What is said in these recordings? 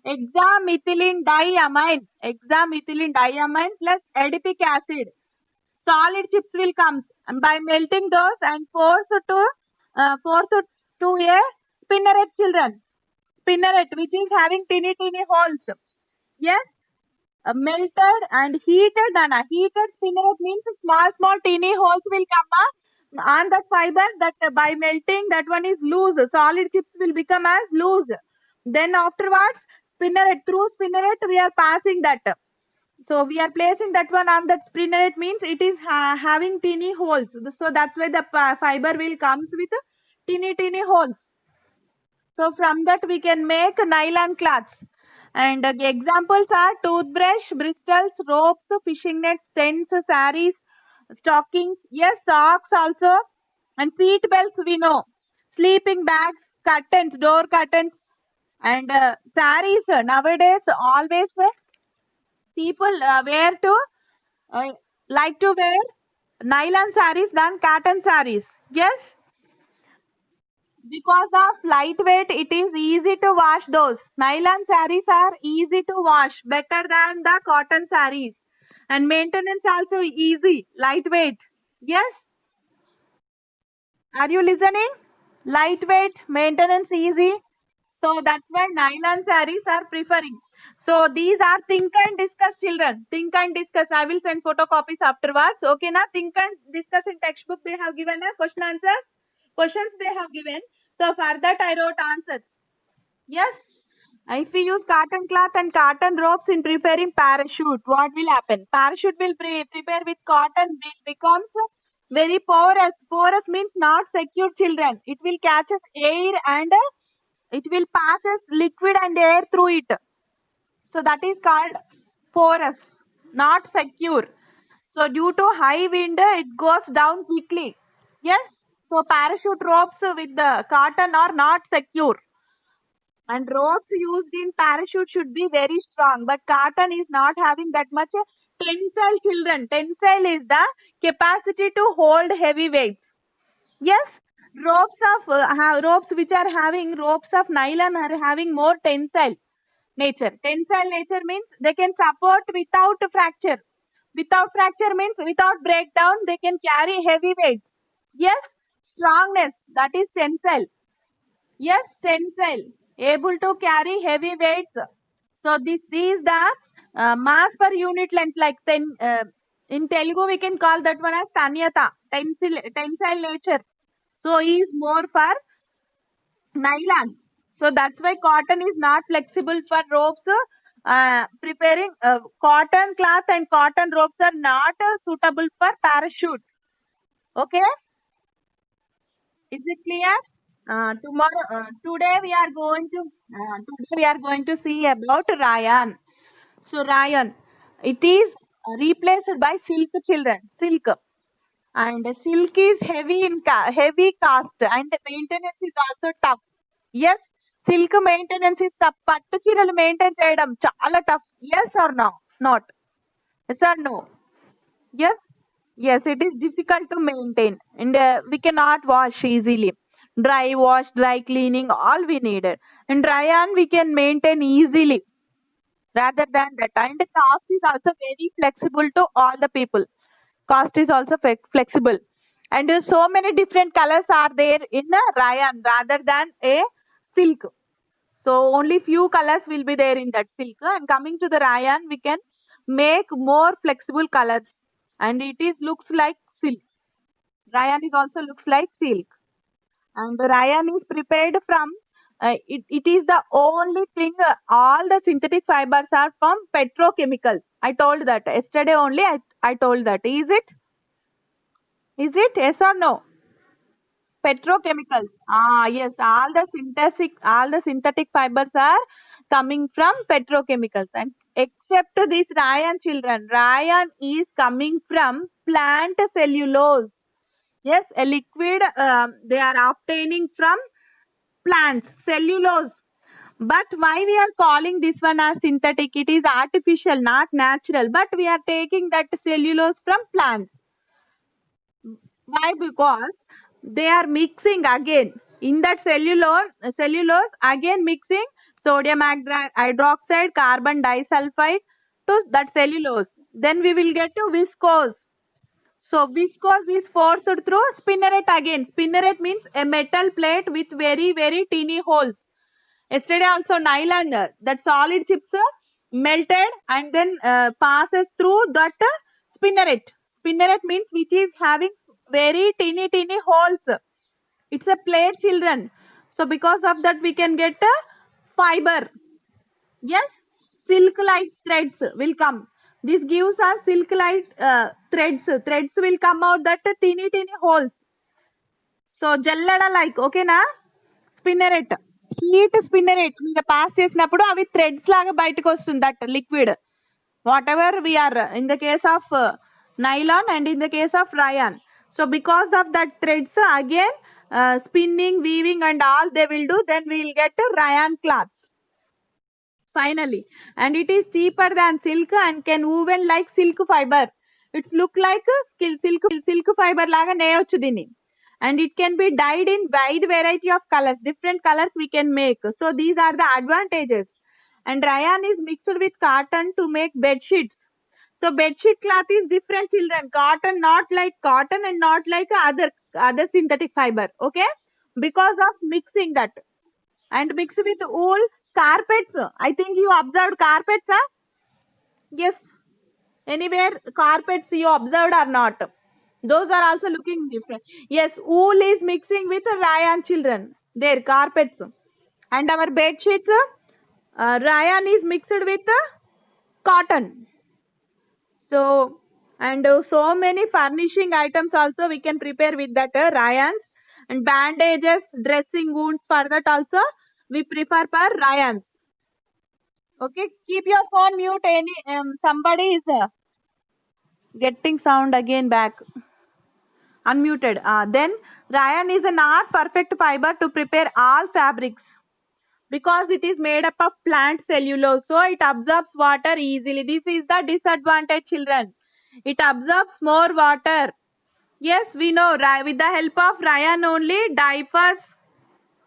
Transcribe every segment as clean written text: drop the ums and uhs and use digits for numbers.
hexamethylene diamine, hexamethylene diamine plus adipic acid. Solid chips will come, and by melting those and force to a spinneret, children. Spinneret which is having teeny holes. Yes, melted and heated, and a heated spinneret means small teeny holes will come on that fiber, that by melting that one is loose. Solid chips will become as loose. Then afterwards, spinneret, through spinneret we are passing that. So we are placing that one on that spinneret means it is having teeny holes. So that's why the fiber will comes with teeny holes. So from that we can make nylon cloths. And the examples are toothbrush, bristles, ropes, fishing nets, tents, saris, stockings. Yes, socks also. And seat belts we know. Sleeping bags, curtains, door curtains. And saris nowadays always people wear to uh, like to wear nylon saris than cotton saris. Yes, because of lightweight, it is easy to wash those. Nylon saris are easy to wash, better than the cotton saris. And maintenance also easy, lightweight. Yes, are you listening? Lightweight, maintenance easy. So that's why nylon saris are preferring. So these are think and discuss, children. Think and discuss. I will send photocopies afterwards. Okay, now think and discuss in textbook. They have given a question answers. Questions they have given. So for that I wrote answers. Yes. If we use cotton cloth and cotton ropes in preparing parachute, what will happen? Parachute will prepare with cotton, it becomes very porous. Porous means not secure, children. It will catch air and it will pass as liquid and air through it. So that is called porous, not secure. So due to high wind, it goes down quickly. Yes. So parachute ropes with the cotton are not secure. And ropes used in parachute should be very strong, but cotton is not having that much tensile, children. Tensile is the capacity to hold heavy weights. Yes, ropes which are having ropes of nylon are having more tensile nature. Tensile nature means they can support without fracture. Without fracture means without breakdown, they can carry heavy weights. Yes, strongness, that is tensile. Yes, tensile, able to carry heavy weights. So this is the mass per unit length, like in Telugu we can call that one as tanyata, tensile nature. So is more for nylon. So that's why cotton is not flexible for ropes. Preparing cotton cloth and cotton ropes are not suitable for parachute. Okay, is it clear? Today we are going to see about rayon. So rayon, it is replaced by silk, children. Silk, and silk is heavy in heavy cast, and maintenance is also tough. Yes, silk maintenance is tough. పట్టు చీరలు maintain చేయడం చాలా tough. Yes or no? Not. Yes or no? Yes. Yes, it is difficult to maintain, and we cannot wash easily. Dry wash, dry cleaning, all we needed. And dry on we can maintain easily rather than that. And the cost is also very flexible to all the people. Cost is also flexible. And so many different colors are there in a rayon rather than a silk. So only few colors will be there in that silk. And coming to the rayon, we can make more flexible colors. And it is looks like silk. Rayon is also looks like silk. And the rayon is prepared from it is the only thing all the synthetic fibers are from petrochemicals. I told that yesterday only. I told that. Is it yes or no? Petrochemicals. Ah, yes. All the synthetic fibers are coming from petrochemicals, and except this rayon, children, rayon is coming from plant cellulose. Yes, a liquid they are obtaining from plants, cellulose. But why we are calling this one as synthetic? It is artificial, not natural. But we are taking that cellulose from plants. Why? Because they are mixing again in that cellulose again mixing. sodium hydroxide, carbon disulfide to that cellulose. Then we will get to viscose. So viscose is forced through spinneret again. Spinneret means a metal plate with very, very teeny holes. Yesterday also nylon, that solid chips melted and then passes through that spinneret. Spinneret means which is having very teeny, teeny holes. It's a plate, children. So because of that we can get a fiber. Yes, silk-like threads will come. This gives us silk-like threads. Threads will come out that teeny, teeny holes. So jallada like, okay na? Spinneret. Heat spinneret మీద pass చేసినప్పుడు అవి threads లాగా బయటకు వస్తుంది that liquid. Whatever we are in the case of nylon and in the case of rayon. So because of that threads again spinning, weaving and all they will do, then we will get rayon cloths. Finally, and it is cheaper than silk and can woven like silk fiber. It's look like silk fiber laga neyochu dini. And it can be dyed in wide variety of colors. Different colors we can make. So these are the advantages. And rayon is mixed with cotton to make bed sheets. So bed sheet cloth is different, children. Cotton, not like cotton and not like other synthetic fiber. Okay, because of mixing that. And mixed with wool, carpets. I think you observed carpets, huh? Yes. Anywhere carpets you observed or not? Those are also looking different. Yes, wool is mixing with rayon, children. Their carpets. And our bed sheets, rayon is mixed with cotton. So, and so many furnishing items also we can prepare with that rayons, and bandages, dressing wounds, for that also we prefer for rayons. Okay, keep your phone mute. Somebody is getting sound again back. Unmuted. Then rayon is a not perfect fiber to prepare all fabrics because it is made up of plant cellulose, so it absorbs water easily. This is the disadvantage, children. It absorbs more water. Yes, we know, with the help of rayon only, diapers,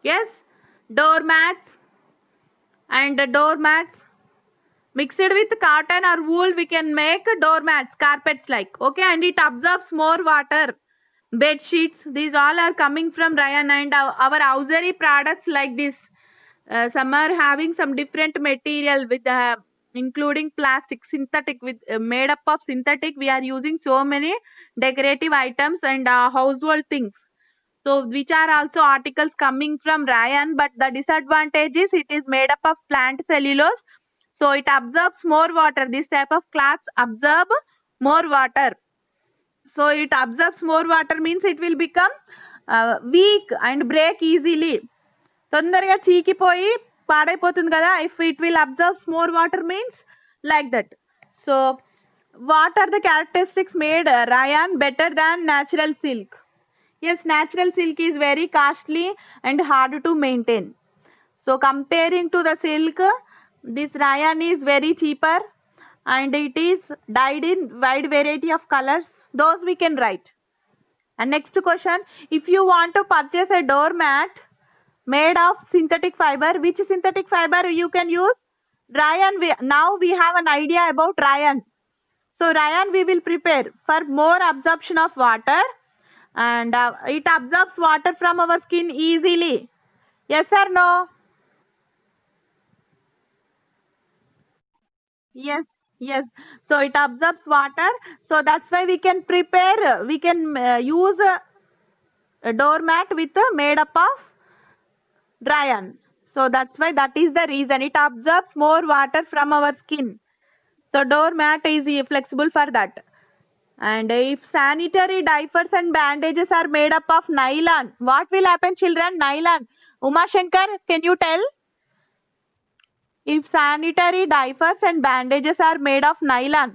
yes, doormats and doormats mixed with cotton or wool we can make doormats, carpets like. Okay, and it absorbs more water. Bed sheets, these all are coming from rayon. And our hosiery products like this, some are having some different material with including plastic, synthetic, with made up of synthetic. We are using so many decorative items and household things, so which are also articles coming from rayon. But the disadvantage is it is made up of plant cellulose, so it absorbs more water. This type of cloths absorb more water. So it absorbs more water means it will become weak and break easily. తొందరగా చీకిపోయి పాడైపోతుంది కదా. If it will absorb more water means like that. So what are the characteristics made rayon better than natural silk? Yes, natural silk is very costly and hard to maintain. So comparing to the silk, this rayon is very cheaper and it is dyed in wide variety of colors. Those we can write. And next question, if you want to purchase a doormat made of synthetic fiber, which synthetic fiber you can use? Rayon. Now we have an idea about rayon. So rayon we will prepare for more absorption of water, and it absorbs water from our skin easily. Yes or no? Yes, yes. So it absorbs water. So that's why we can prepare, we can use a doormat with made up of rayon. So that's why, that is the reason it absorbs more water from our skin. So doormat is flexible for that. And if sanitary diapers and bandages are made up of nylon, what will happen, children? Nylon. Uma Shankar, can you tell? If sanitary diapers and bandages are made of nylon,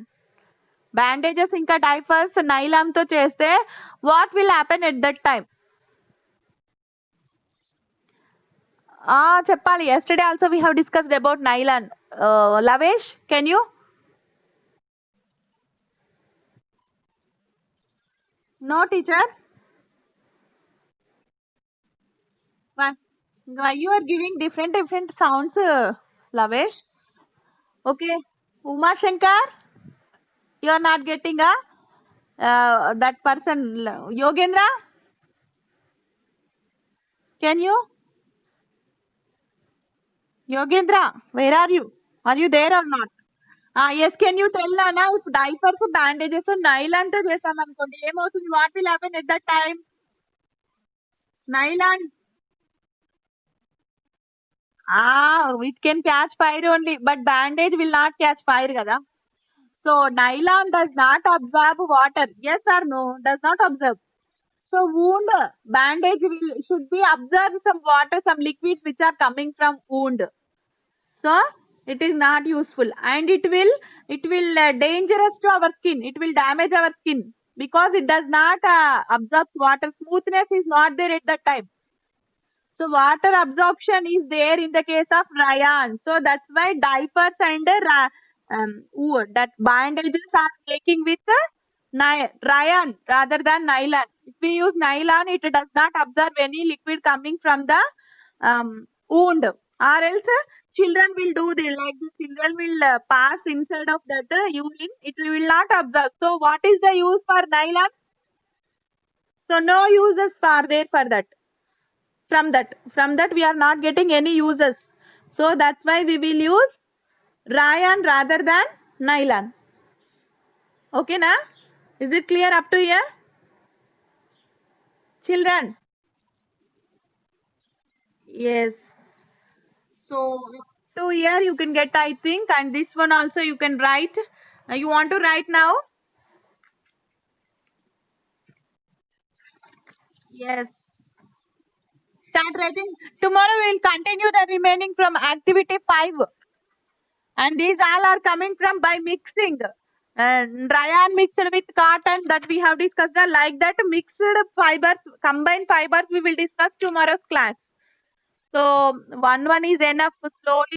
bandages ఇంకా diapers nylon తో చేస్తే what will happen at that time? చెప్పాలి. Yesterday also we have discussed about nylon. Lavesh, can you? No, teacher. Why you are giving different sounds? Lavesh. Okay. Uma Shankar, you are not getting a that person. Yogendra, can you? Yogendra, where are you? Are you there or not? Yes, can you tell Nana if diapers, bandages, nylon తో చేసామనుకోండి ఏమవుతుంది? What will happen at that time? Nylon, it can catch fire only, but bandage will not catch fire, kada. So nylon does not absorb water. Yes or no? Does not absorb. So wound bandage should be absorb some water, some liquids which are coming from wound. So it is not useful, and it will dangerous to our skin. It will damage our skin because it does not absorb water. Smoothness is not there at that time. So water absorption is there in the case of rayon. So that's why diapers and that bandages are making with rayon rather than nylon. If we use nylon, it does not absorb any liquid coming from the wound, or else children will do the like the children will pass inside of that urine. It will not absorb. So what is the use for nylon? So no uses are there for that. From that we are not getting any uses. So that's why we will use rayon rather than nylon. Okay, na? Is it clear up to here? Children? Yes. So up to here you can get, I think, and this one also you can write. You want to write now? Yes. Start writing. Tomorrow we will continue the remaining from activity 5. And these all are coming from by mixing. Rayon mixed with cotton that we have discussed. Like that mixed fibers, combined fibers we will discuss tomorrow's class. So one is enough. Slowly